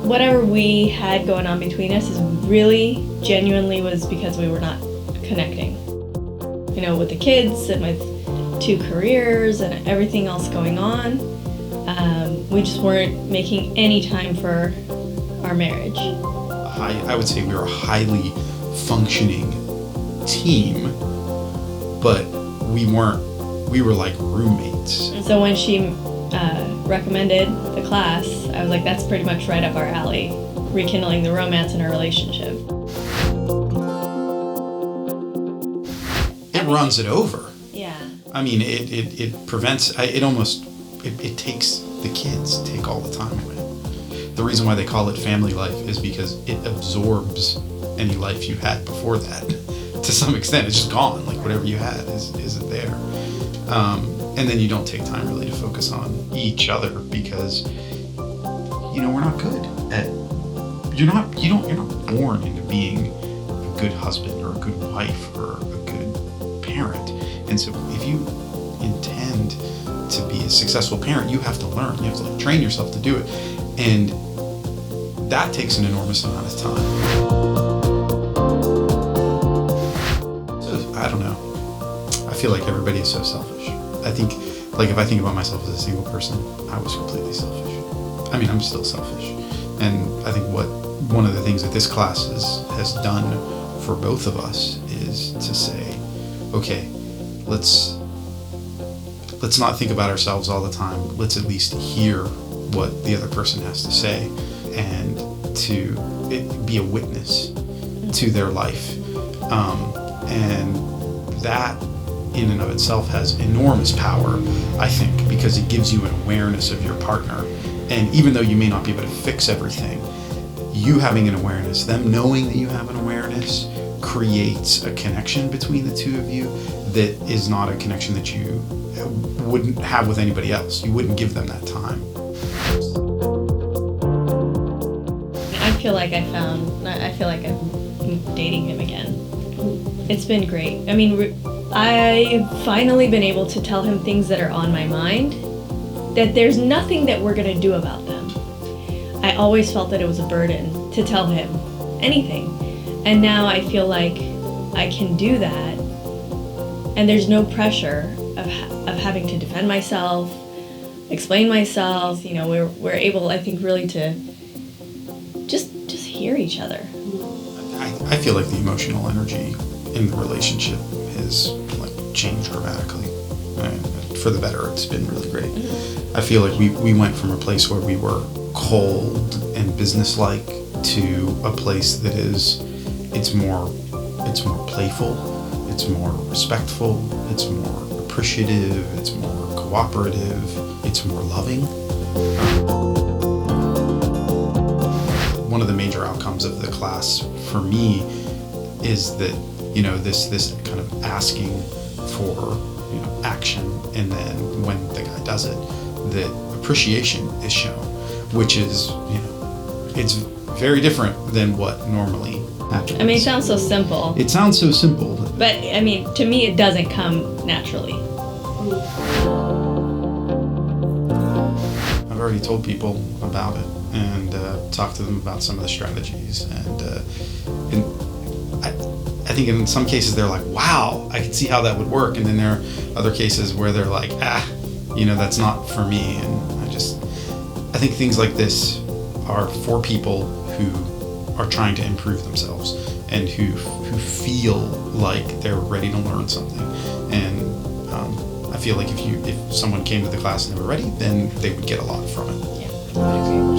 whatever we had going on between us is really genuinely was because we were not connecting. You know, with the kids and with 2 careers and everything else going on, we just weren't making any time for our marriage. I would say we were a highly functioning team, but we were like roommates. And so when she recommended the class, I was like, that's pretty much right up our alley, rekindling the romance in our relationship. It runs it over. Yeah. I mean, it prevents, it takes the kids, take all the time away. The reason why they call it family life is because it absorbs any life you had before that. To some extent, it's just gone. Like whatever you had isn't there. And then you don't take time really to focus on each other because, we're not good at, you're not born into being a good husband or a good wife or a good parent. And so if you intend to be a successful parent, you have to learn, you have to train yourself to do it. And that takes an enormous amount of time. So, I don't know. I feel like everybody is so selfish. I think, if I think about myself as a single person, I was completely selfish. I mean, I'm still selfish. And I think one of the things that this class has done for both of us is to say, okay, let's not think about ourselves all the time. Let's at least hear what the other person has to say and to be a witness to their life. And that in and of itself has enormous power, I think, because it gives you an awareness of your partner. And even though you may not be able to fix everything, you having an awareness, them knowing that you have an awareness, creates a connection between the two of you that is not a connection that you wouldn't have with anybody else. You wouldn't give them that time. I feel like I'm dating him again. It's been great. I mean, I've finally been able to tell him things that are on my mind, that there's nothing that we're gonna do about them. I always felt that it was a burden to tell him anything. And now I feel like I can do that, and there's no pressure of having to defend myself, explain myself. We're able, I think, really to just hear each other. I feel like the emotional energy in the relationship has changed dramatically. And for the better, it's been really great. I feel like we went from a place where we were cold and businesslike to a place that it's more playful, it's more respectful, it's more appreciative, it's more cooperative, it's more loving. One of the major outcomes of the class for me is that, this kind of asking for, action, and then when the guy does it, that appreciation is shown, which is, it's very different than what normally happens. I mean, it sounds so simple. It sounds so simple. But, I mean, to me, it doesn't come naturally. I've already told people about it and talked to them about some of the strategies. And I think in some cases they're like, wow, I can see how that would work. And then there are other cases where they're like, that's not for me. And I think things like this are for people who are trying to improve themselves and who feel like they're ready to learn something. And I feel like if someone came to the class and they were ready, then they would get a lot from it. Yeah, I agree.